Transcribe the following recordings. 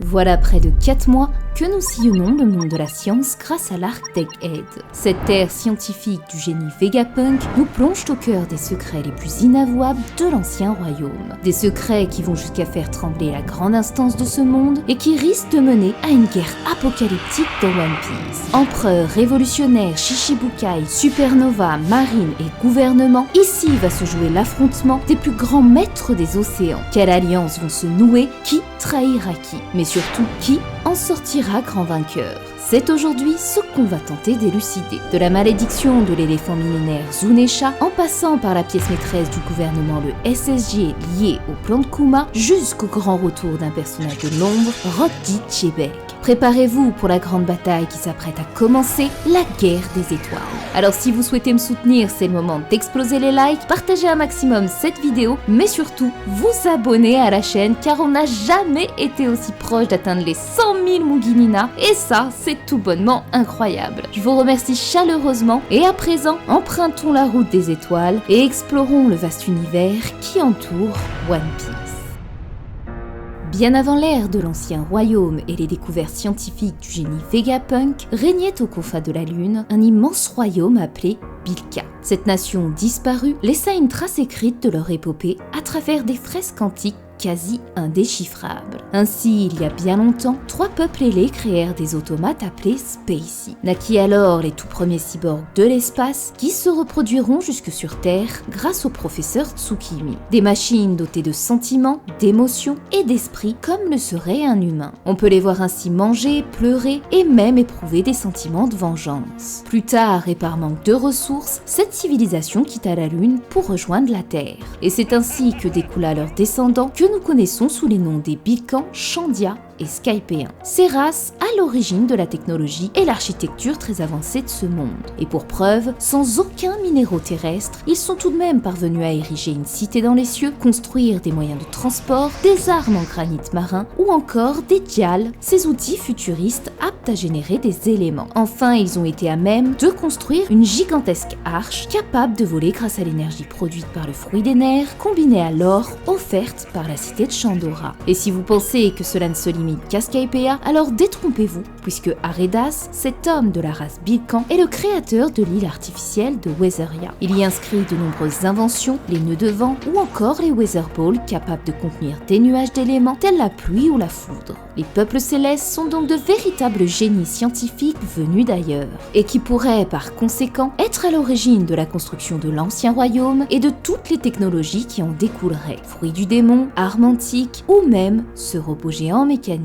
Voilà près de 4 mois que nous sillonnons le monde de la science grâce à l'arc d'Egghead. Cette ère scientifique du génie Vegapunk nous plonge au cœur des secrets les plus inavouables de l'ancien royaume. Des secrets qui vont jusqu'à faire trembler la grande instance de ce monde et qui risquent de mener à une guerre apocalyptique dans One Piece. Empereur, révolutionnaire, Shichibukai, supernova, marine et gouvernement, ici va se jouer l'affrontement des plus grands maîtres des océans. Quelles alliances vont se nouer? Qui trahira qui? Mais surtout, qui en sortira grand vainqueur? C'est aujourd'hui ce qu'on va tenter d'élucider. De la malédiction de l'éléphant millénaire Zunesha, en passant par la pièce maîtresse du gouvernement, le SSG lié au plan de Kuma, jusqu'au grand retour d'un personnage de l'ombre, Rock Lee Shebeck. Préparez-vous pour la grande bataille qui s'apprête à commencer, la guerre des étoiles. Alors si vous souhaitez me soutenir, c'est le moment d'exploser les likes, partager un maximum cette vidéo, mais surtout vous abonner à la chaîne car on n'a jamais été aussi proche d'atteindre les 100 000 Muginina et ça c'est tout bonnement incroyable. Je vous remercie chaleureusement et à présent, empruntons la route des étoiles et explorons le vaste univers qui entoure One Piece. Bien avant l'ère de l'ancien royaume et les découvertes scientifiques du génie Vegapunk, régnait aux confins de la Lune un immense royaume appelé Bilka. Cette nation disparue laissa une trace écrite de leur épopée à travers des fresques antiques quasi indéchiffrables. Ainsi, il y a bien longtemps, 3 peuples ailés créèrent des automates appelés Spacey. Naquit alors les tout premiers cyborgs de l'espace qui se reproduiront jusque sur Terre grâce au professeur Tsukimi. Des machines dotées de sentiments, d'émotions et d'esprit comme le serait un humain. On peut les voir ainsi manger, pleurer et même éprouver des sentiments de vengeance. Plus tard et par manque de ressources, cette civilisation quitta la Lune pour rejoindre la Terre. Et c'est ainsi que découla leurs descendants que nous connaissons sous les noms des Bilkans, Chandia et Skypéens. Ces races à l'origine de la technologie et l'architecture très avancée de ce monde. Et pour preuve, sans aucun minéraux terrestre, ils sont tout de même parvenus à ériger une cité dans les cieux, construire des moyens de transport, des armes en granit marin ou encore des dials, ces outils futuristes aptes à générer des éléments. Enfin, ils ont été à même de construire une gigantesque arche capable de voler grâce à l'énergie produite par le fruit des nerfs, combinée à l'or offerte par la cité de Chandora. Et si vous pensez que cela ne se limite qu'à Skypea, alors détrompez-vous, puisque Aredas, cet homme de la race Bilkan, est le créateur de l'île artificielle de Weatheria. Il y inscrit de nombreuses inventions, les nœuds de vent ou encore les Weather Balls capables de contenir des nuages d'éléments tels la pluie ou la foudre. Les peuples célestes sont donc de véritables génies scientifiques venus d'ailleurs, et qui pourraient par conséquent être à l'origine de la construction de l'ancien royaume et de toutes les technologies qui en découleraient. Fruits du démon, armes antiques ou même ce robot géant mécanique.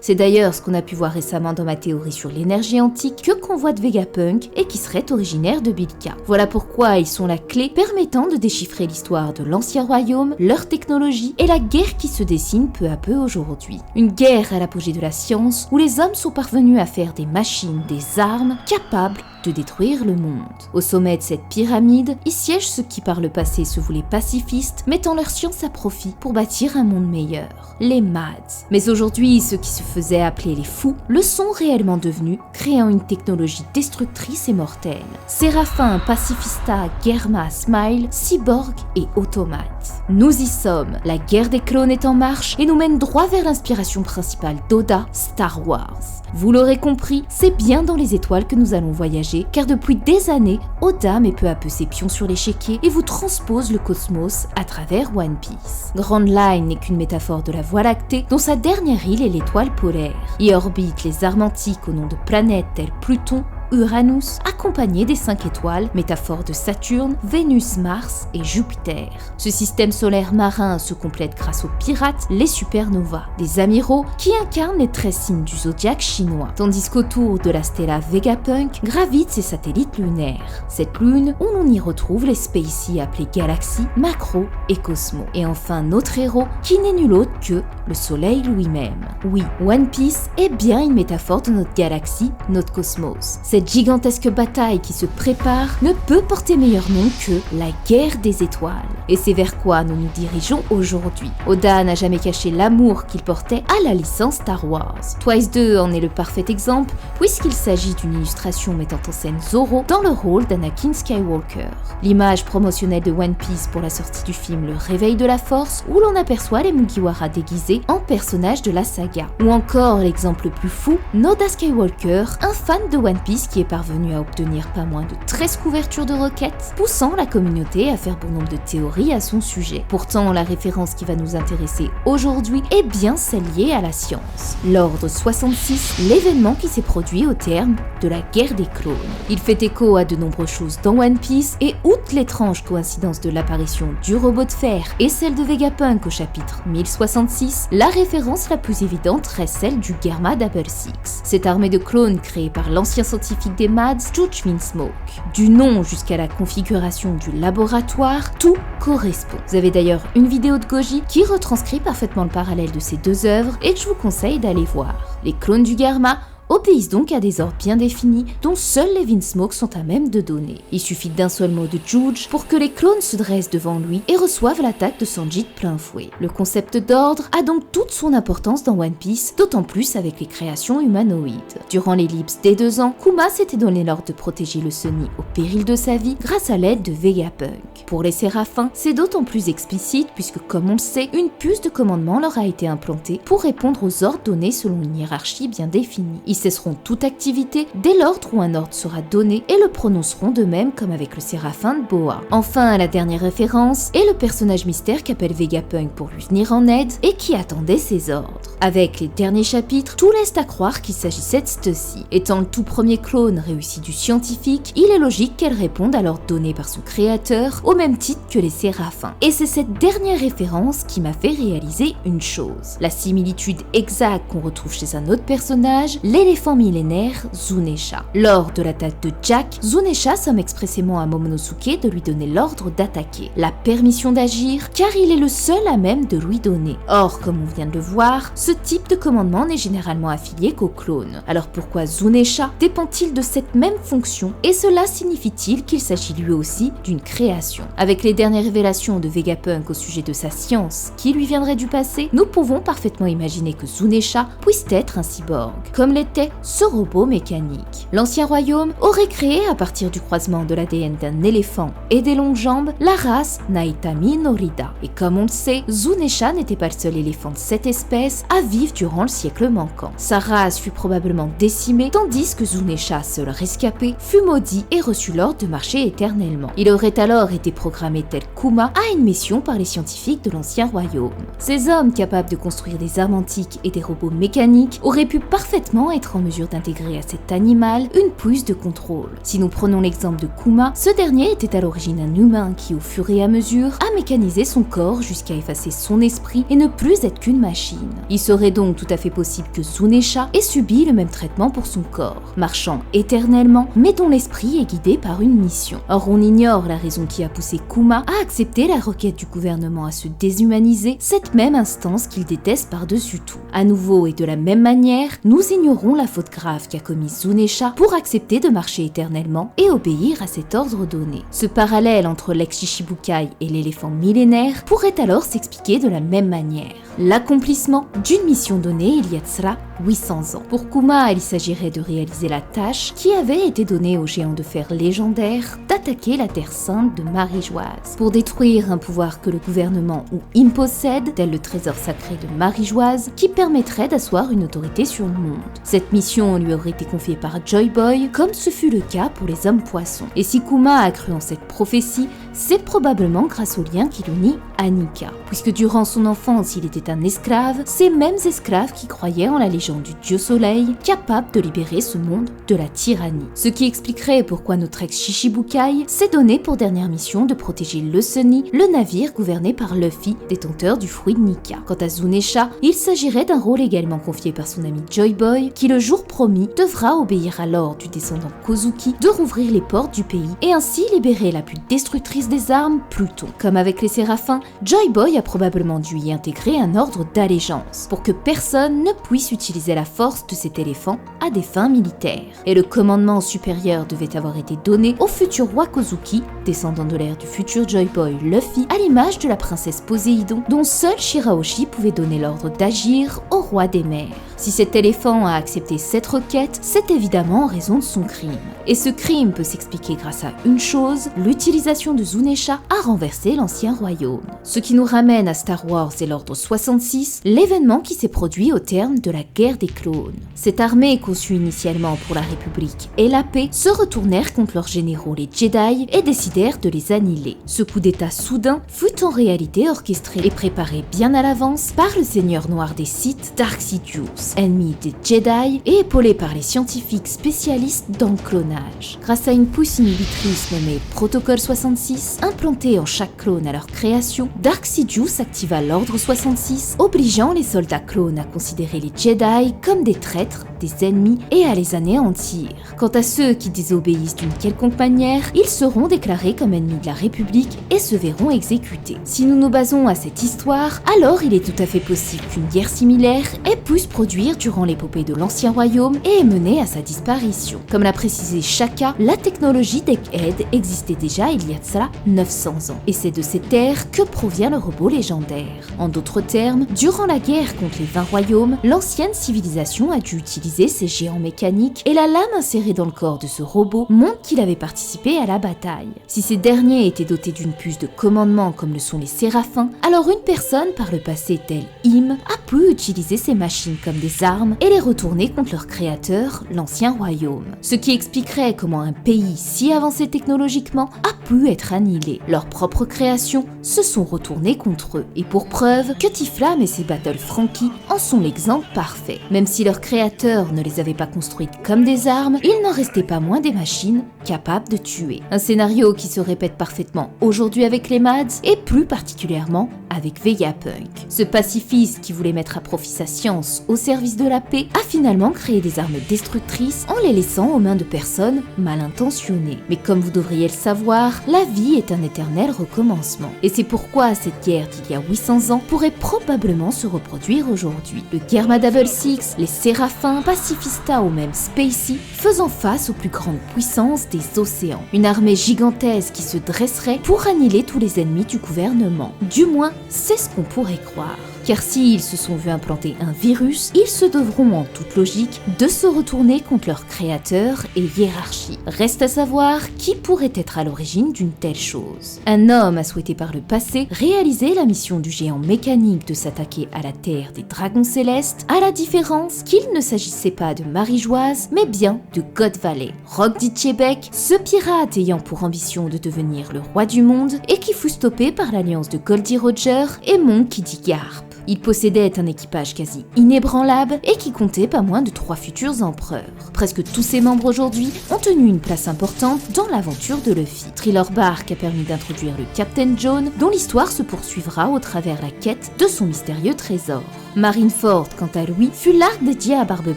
C'est d'ailleurs ce qu'on a pu voir récemment dans ma théorie sur l'énergie antique que convoite Vegapunk et qui serait originaire de Bilka. Voilà pourquoi ils sont la clé permettant de déchiffrer l'histoire de l'ancien royaume, leur technologie et la guerre qui se dessine peu à peu aujourd'hui. Une guerre à l'apogée de la science où les hommes sont parvenus à faire des machines, des armes capables de détruire le monde. Au sommet de cette pyramide, y siègent ceux qui par le passé se voulaient pacifistes, mettant leur science à profit pour bâtir un monde meilleur, les Mads. Mais aujourd'hui, ceux qui se faisaient appeler les fous le sont réellement devenus, créant une technologie destructrice et mortelle. Séraphin, Pacifista, Germa, Smile, Cyborg et Automate. Nous y sommes, la guerre des clones est en marche et nous mène droit vers l'inspiration principale d'Oda, Star Wars. Vous l'aurez compris, c'est bien dans les étoiles que nous allons voyager, car depuis des années, Oda met peu à peu ses pions sur l'échiquier et vous transpose le cosmos à travers One Piece. Grand Line n'est qu'une métaphore de la Voie lactée, dont sa dernière île est l'étoile polaire. Y orbitent les armes antiques au nom de planètes telles Pluton, Uranus, accompagné des 5 étoiles, métaphore de Saturne, Vénus, Mars et Jupiter. Ce système solaire marin se complète grâce aux pirates, les supernovas, des amiraux qui incarnent les 13 signes du zodiaque chinois, tandis qu'autour de la stella Vegapunk gravitent ses satellites lunaires. Cette lune où l'on y retrouve les Spacey appelés Galaxy, Macro et Cosmo. Et enfin notre héros qui n'est nul autre que le soleil lui-même. Oui, One Piece est bien une métaphore de notre galaxie, notre cosmos. cette gigantesque bataille qui se prépare ne peut porter meilleur nom que la guerre des étoiles. Et c'est vers quoi nous nous dirigeons aujourd'hui. Oda n'a jamais caché l'amour qu'il portait à la licence Star Wars. Twice 2 en est le parfait exemple, puisqu'il s'agit d'une illustration mettant en scène Zoro dans le rôle d'Anakin Skywalker. L'image promotionnelle de One Piece pour la sortie du film Le Réveil de la Force, où l'on aperçoit les Mugiwara déguisés en personnages de la saga. Ou encore l'exemple le plus fou, Noda Skywalker, un fan de One Piece qui est parvenu à obtenir pas moins de 13 couvertures de requêtes, poussant la communauté à faire bon nombre de théories à son sujet. Pourtant, la référence qui va nous intéresser aujourd'hui est bien celle liée à la science. L'Ordre 66, l'événement qui s'est produit au terme de la guerre des clones. Il fait écho à de nombreuses choses dans One Piece et outre l'étrange coïncidence de l'apparition du robot de fer et celle de Vegapunk au chapitre 1066, la référence la plus évidente reste celle du Germa Double Six. Cette armée de clones créée par l'ancien scientifique des Mads, Judge Vinsmoke. Du nom jusqu'à la configuration du laboratoire, tout correspond. Vous avez d'ailleurs une vidéo de Goji qui retranscrit parfaitement le parallèle de ces deux œuvres et que je vous conseille d'aller voir. Les clones du Germa obéissent donc à des ordres bien définis dont seuls les Vinsmoke sont à même de donner. Il suffit d'un seul mot de Judge pour que les clones se dressent devant lui et reçoivent l'attaque de Sanji de plein fouet. Le concept d'ordre a donc toute son importance dans One Piece, d'autant plus avec les créations humanoïdes. Durant l'ellipse des 2 ans, Kuma s'était donné l'ordre de protéger le Sunny au péril de sa vie grâce à l'aide de Vegapunk. Pour les Séraphins, c'est d'autant plus explicite puisque, comme on le sait, une puce de commandement leur a été implantée pour répondre aux ordres donnés selon une hiérarchie bien définie. Ils cesseront toute activité dès l'ordre où un ordre sera donné et le prononceront de même comme avec le Séraphin de Boa. Enfin, la dernière référence est le personnage mystère qu'appelle Vegapunk pour lui venir en aide et qui attendait ses ordres. Avec les derniers chapitres, tout laisse à croire qu'il s'agissait de Stussy. Étant le tout premier clone réussi du scientifique, il est logique qu'elle réponde à l'ordre donné par son créateur au même titre que les Séraphins. Et c'est cette dernière référence qui m'a fait réaliser une chose. La similitude exacte qu'on retrouve chez un autre personnage, l'éléphant millénaire Zunesha. Lors de l'attaque de Jack, Zunesha somme expressément à Momonosuke de lui donner l'ordre d'attaquer, la permission d'agir, car il est le seul à même de lui donner. Or, comme on vient de le voir, ce type de commandement n'est généralement affilié qu'aux clones. Alors pourquoi Zunesha dépend-il de cette même fonction et cela signifie-t-il qu'il s'agit lui aussi d'une création? Avec les dernières révélations de Vegapunk au sujet de sa science qui lui viendrait du passé, nous pouvons parfaitement imaginer que Zunesha puisse être un cyborg, comme l'était ce robot mécanique. L'ancien royaume aurait créé à partir du croisement de l'ADN d'un éléphant et des longues jambes la race Naitami Norida. Et comme on le sait, Zunesha n'était pas le seul éléphant de cette espèce à vivre durant le siècle manquant. Sa race fut probablement décimée, tandis que Zunesha, seul rescapé, fut maudit et reçut l'ordre de marcher éternellement. Il aurait alors été programmé tel Kuma à une mission par les scientifiques de l'ancien royaume. Ces hommes capables de construire des armes antiques et des robots mécaniques auraient pu parfaitement être en mesure d'intégrer à cet animal une puce de contrôle. Si nous prenons l'exemple de Kuma, ce dernier était à l'origine un humain qui, au fur et à mesure, a mécanisé son corps jusqu'à effacer son esprit et ne plus être qu'une machine. Il serait donc tout à fait possible que Zunesha ait subi le même traitement pour son corps, marchant éternellement, mais dont l'esprit est guidé par une mission. Or, on ignore la raison qui a poussé Kuma à accepter la requête du gouvernement à se déshumaniser, cette même instance qu'il déteste par-dessus tout. À nouveau et de la même manière, nous ignorons la faute grave qu'a commise Zunesha pour accepter de marcher éternellement et obéir à cet ordre donné. Ce parallèle entre l'ex-Shichibukai et l'éléphant millénaire pourrait alors s'expliquer de la même manière. L'accomplissement d'une mission donnée il y a de cela 800 ans. Pour Kuma, il s'agirait de réaliser la tâche qui avait été donnée au géant de fer légendaire d'attaquer la Terre Sainte de Marie-Joise pour détruire un pouvoir que le gouvernement ou Im possède, tel le trésor sacré de Marie-Joise, qui permettrait d'asseoir une autorité sur le monde. Cette mission lui aurait été confiée par Joy Boy, comme ce fut le cas pour les hommes poissons. Et si Kuma a cru en cette prophétie, c'est probablement grâce au lien qui l'unit à Nika. Puisque durant son enfance, il était un esclave, ces mêmes esclaves qui croyaient en la légende du dieu soleil, capable de libérer ce monde de la tyrannie. Ce qui expliquerait pourquoi notre ex-Shichibukai s'est donné pour dernière mission de protéger le Sunny, le navire gouverné par Luffy, détenteur du fruit de Nika. Quant à Zunesha, il s'agirait d'un rôle également confié par son ami Joy Boy, qui le jour promis devra obéir à l'ordre du descendant Kozuki de rouvrir les portes du pays et ainsi libérer la plus destructrice des armes, Pluton. Comme avec les Séraphins, Joy-Boy a probablement dû y intégrer un ordre d'allégeance pour que personne ne puisse utiliser la force de cet éléphant à des fins militaires. Et le commandement supérieur devait avoir été donné au futur roi Kozuki, descendant de l'ère du futur Joy-Boy Luffy, à l'image de la princesse Poséidon, dont seul Shirahoshi pouvait donner l'ordre d'agir au roi des mers. Si cet éléphant a accepté cette requête, c'est évidemment en raison de son crime. Et ce crime peut s'expliquer grâce à une chose, l'utilisation de Zunesha à renverser l'ancien royaume. Ce qui nous ramène à Star Wars et l'Ordre 66, l'événement qui s'est produit au terme de la guerre des clones. Cette armée, conçue initialement pour la République et la paix, se retournèrent contre leurs généraux les Jedi et décidèrent de les annihiler. Ce coup d'état soudain fut en réalité orchestré et préparé bien à l'avance par le seigneur noir des Sith, Dark Sidious, ennemi des Jedi et épaulé par les scientifiques spécialistes dans le clonage. Grâce à une pousse inhibitrice nommée Protocole 66, implantée en chaque clone à leur création, Dark Sidious activa l'Ordre 66, obligeant les soldats clones à considérer les Jedi comme des traîtres, des ennemis et à les anéantir. Quant à ceux qui désobéissent d'une quelconque manière, ils seront déclarés comme ennemis de la République et se verront exécutés. Si nous nous basons à cette histoire, alors il est tout à fait possible qu'une guerre similaire ait pu se produire durant l'épopée de l'Ancien Royaume et ait mené à sa disparition. Comme l'a précisé Shaka, la technologie d'Egghead existait déjà il y a de cela 900 ans. Et c'est de cette ère que provient le robot légendaire. En d'autres termes, durant la guerre contre les 20 royaumes, l'ancienne civilisation a dû utiliser ces géants mécaniques et la lame insérée dans le corps de ce robot montre qu'il avait participé à la bataille. Si ces derniers étaient dotés d'une puce de commandement comme le sont les Séraphins, alors une personne par le passé telle Im a pu utiliser ces machines comme des armes et les retourner contre leur créateur, l'ancien royaume. Ce qui expliquerait comment un pays si avancé technologiquement a pu être annihilé. Leurs propres créations se sont retournées contre eux. Et pour preuve, Cutty-Flamme et ses Battle Frankie en sont l'exemple parfait. Même si leur créateur ne les avait pas construites comme des armes, il n'en restait pas moins des machines capables de tuer. Un scénario qui se répète parfaitement aujourd'hui avec les Mads et plus particulièrement avec Vegapunk. Ce pacifiste qui voulait mettre à profit sa science au service de la paix a finalement créé des armes destructrices en les laissant aux mains de personnes mal intentionnées. Mais comme vous devriez le savoir, la vie est un éternel recommencement. Et c'est pourquoi cette guerre d'il y a 800 ans pourrait probablement se reproduire aujourd'hui. Le Germa Double Six, les Séraphins, Pacifista ou même Spacey faisant face aux plus grandes puissances des océans. Une armée gigantesque qui se dresserait pour annihiler tous les ennemis du gouvernement. Du moins, c'est ce qu'on pourrait croire. Car s'ils se sont vus implanter un virus, ils se devront en toute logique de se retourner contre leur créateur et hiérarchie. Reste à savoir qui pourrait être à l'origine d'une telle chose. Un homme a souhaité par le passé réaliser la mission du géant mécanique de s'attaquer à la terre des dragons célestes, à la différence qu'il ne s'agissait pas de Marie-Joise, mais bien de God Valley. Rock Ditchebek, ce pirate ayant pour ambition de devenir le roi du monde et qui fut stoppé par l'alliance de Goldie Roger et Monkey D. Garp. Il possédait un équipage quasi inébranlable et qui comptait pas moins de 3 futurs empereurs. Presque tous ses membres aujourd'hui ont tenu une place importante dans l'aventure de Luffy. Thriller Bark a permis d'introduire le Captain John, dont l'histoire se poursuivra au travers la quête de son mystérieux trésor. Marineford, quant à lui, fut l'arc dédié à Barbe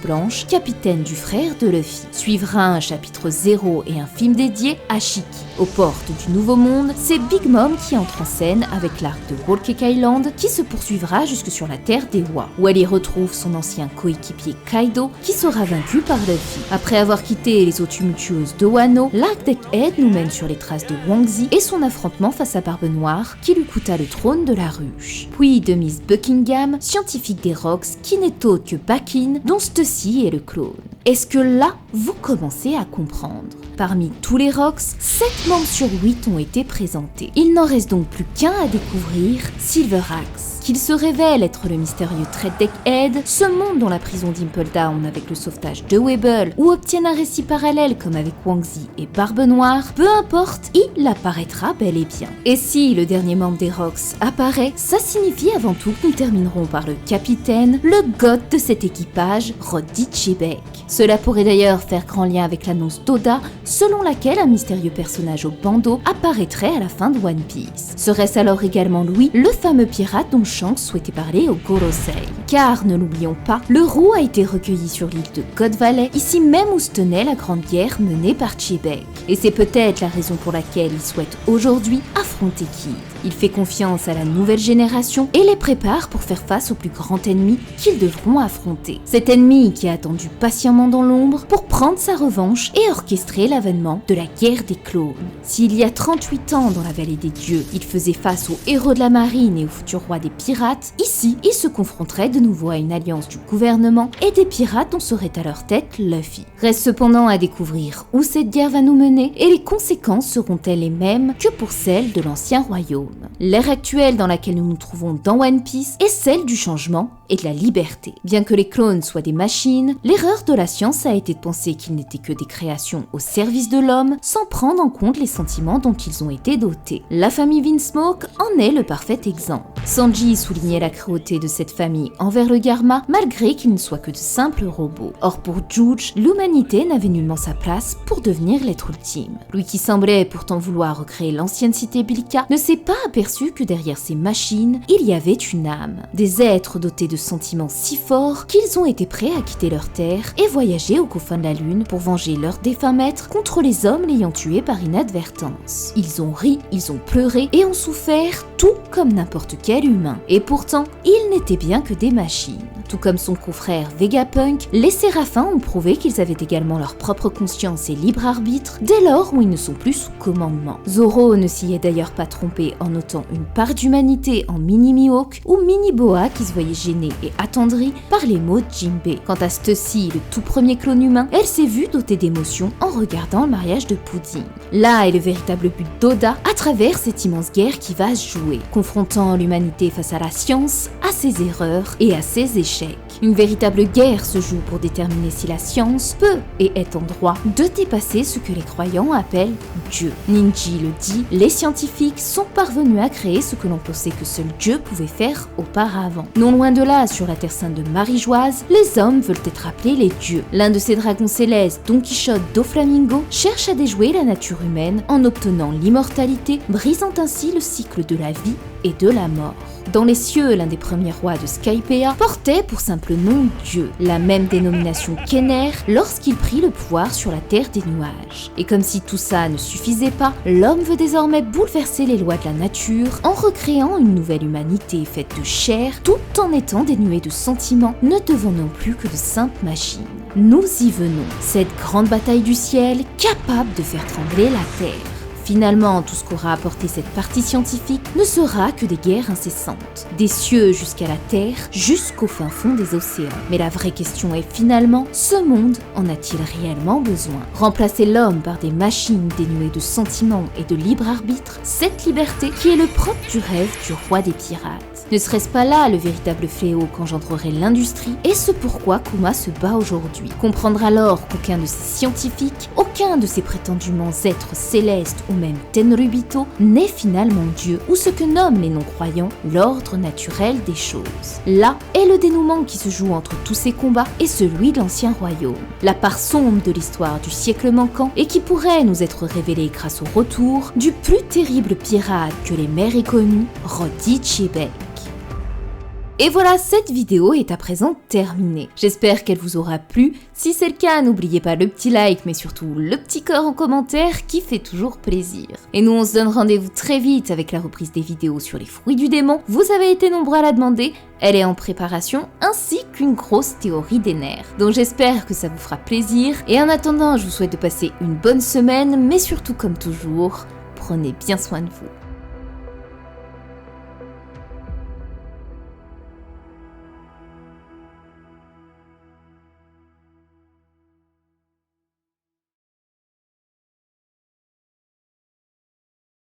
Blanche, capitaine du frère de Luffy. Suivra un chapitre 0 et un film dédié à Shiki. Aux portes du Nouveau Monde, c'est Big Mom qui entre en scène avec l'arc de Whole Cake Island qui se poursuivra jusque sur la terre des Wa, où elle y retrouve son ancien coéquipier Kaido qui sera vaincu par Luffy. Après avoir quitté les eaux tumultueuses de Wano, l'arc d'Egghead nous mène sur les traces de Wang Zi et son affrontement face à Barbe Noire qui lui coûta le trône de la ruche. Puis de Miss Buckingham, scientifique des Rocks qui n'est autre que Bakin, dont Stussy est le clone. Est-ce que là, vous commencez à comprendre? Parmi tous les Rocks, 7 membres sur 8 ont été présentés. Il n'en reste donc plus qu'un à découvrir, Silver Axe. Qu'il se révèle être le mystérieux trait d'Egghead, se monte dans la prison d'Impel Down avec le sauvetage de Weble, ou obtienne un récit parallèle comme avec Wang Zi et Barbe Noire, peu importe, il apparaîtra bel et bien. Et si le dernier membre des Rocks apparaît, ça signifie avant tout que nous terminerons par le capitaine, le god de cet équipage, Rod Ditchebek. Cela pourrait d'ailleurs faire grand lien avec l'annonce d'Oda, selon laquelle un mystérieux personnage au bandeau apparaîtrait à la fin de One Piece. Serait-ce alors également lui, le fameux pirate dont Shanks souhaitait parler au Gorosei? Car, ne l'oublions pas, le roux a été recueilli sur l'île de God Valley, ici même où se tenait la grande guerre menée par Chebek. Et c'est peut-être la raison pour laquelle il souhaite aujourd'hui affronter Kid. Il fait confiance à la nouvelle génération et les prépare pour faire face au plus grand ennemi qu'ils devront affronter. Cet ennemi qui a attendu patiemment dans l'ombre pour prendre sa revanche et orchestrer l'avènement de la guerre des clones. S'il y a 38 ans dans la vallée des dieux, il faisait face aux héros de la marine et au futur roi des pirates, ici il se confronterait de nouveau à une alliance du gouvernement et des pirates dont serait à leur tête Luffy. Reste cependant à découvrir où cette guerre va nous mener et les conséquences seront-elles les mêmes que pour celles de l'ancien royaume. L'ère actuelle dans laquelle nous nous trouvons dans One Piece est celle du changement et de la liberté. Bien que les clones soient des machines, l'erreur de la science a été de penser qu'ils n'étaient que des créations au service de l'homme sans prendre en compte les sentiments dont ils ont été dotés. La famille Vinsmoke en est le parfait exemple. Sanji soulignait la cruauté de cette famille envers le Garma malgré qu'ils ne soient que de simples robots. Or pour Juge, l'humanité n'avait nullement sa place pour devenir l'être ultime. Lui qui semblait pourtant vouloir recréer l'ancienne cité Bilka ne s'est pas aperçu que derrière ces machines, il y avait une âme. Des êtres dotés de sentiments si forts qu'ils ont été prêts à quitter leur terre et voyager aux confins de la lune pour venger leur défunt maître contre les hommes l'ayant tué par inadvertance. Ils ont ri, ils ont pleuré et ont souffert tout comme n'importe quel humain. Et pourtant, ils n'étaient bien que des machines. Tout comme son confrère Vegapunk, les Séraphins ont prouvé qu'ils avaient également leur propre conscience et libre arbitre dès lors où ils ne sont plus sous commandement. Zoro ne s'y est d'ailleurs pas trompé en notant une part d'humanité en Mini-Mihawk ou Mini-Boa qui se voyait gênée et attendrie par les mots de Jinbei. Quant à Stussy, le tout premier clone humain, elle s'est vue dotée d'émotions en regardant le mariage de Pudding. Là est le véritable but d'Oda à travers cette immense guerre qui va se jouer, confrontant l'humanité face à la science, à ses erreurs et à ses échecs. Une véritable guerre se joue pour déterminer si la science peut et est en droit de dépasser ce que les croyants appellent Dieu. Ninji le dit, les scientifiques sont parvenus à créer ce que l'on pensait que seul Dieu pouvait faire auparavant. Non loin de là, sur la terre sainte de Marie-Joise, les hommes veulent être appelés les dieux. L'un de ces dragons célestes, Don Quichotte Doflamingo, cherche à déjouer la nature humaine en obtenant l'immortalité, brisant ainsi le cycle de la vie et de la mort. Dans les cieux, l'un des premiers rois de Skypiea portait pour simple nom Dieu, la même dénomination qu'Ener lorsqu'il prit le pouvoir sur la terre des nuages. Et comme si tout ça ne suffisait pas, l'homme veut désormais bouleverser les lois de la nature en recréant une nouvelle humanité faite de chair, tout en étant dénuée de sentiments, ne devenant non plus que de simples machines. Nous y venons, cette grande bataille du ciel capable de faire trembler la terre. Finalement, tout ce qu'aura apporté cette partie scientifique ne sera que des guerres incessantes, des cieux jusqu'à la terre, jusqu'au fin fond des océans. Mais la vraie question est finalement, ce monde en a-t-il réellement besoin? Remplacer l'homme par des machines dénuées de sentiments et de libre arbitre, cette liberté qui est le propre du rêve du roi des pirates. Ne serait-ce pas là le véritable fléau qu'engendrerait l'industrie et ce pourquoi Kuma se bat aujourd'hui? Comprendre alors qu'aucun de ces scientifiques, aucun de ces prétendument êtres célestes ou même Tenryubito n'est finalement Dieu ou ce que nomment les non-croyants l'ordre naturel des choses. Là est le dénouement qui se joue entre tous ces combats et celui de l'ancien royaume. La part sombre de l'histoire du siècle manquant et qui pourrait nous être révélée grâce au retour du plus terrible pirate que les mers aient connu, Roddy Chebek. Et voilà, cette vidéo est à présent terminée. J'espère qu'elle vous aura plu. Si c'est le cas, n'oubliez pas le petit like, mais surtout le petit cœur en commentaire qui fait toujours plaisir. Et nous, on se donne rendez-vous très vite avec la reprise des vidéos sur les fruits du démon. Vous avez été nombreux à la demander, elle est en préparation, ainsi qu'une grosse théorie des nerfs. Donc j'espère que ça vous fera plaisir. Et en attendant, je vous souhaite de passer une bonne semaine, mais surtout comme toujours, prenez bien soin de vous.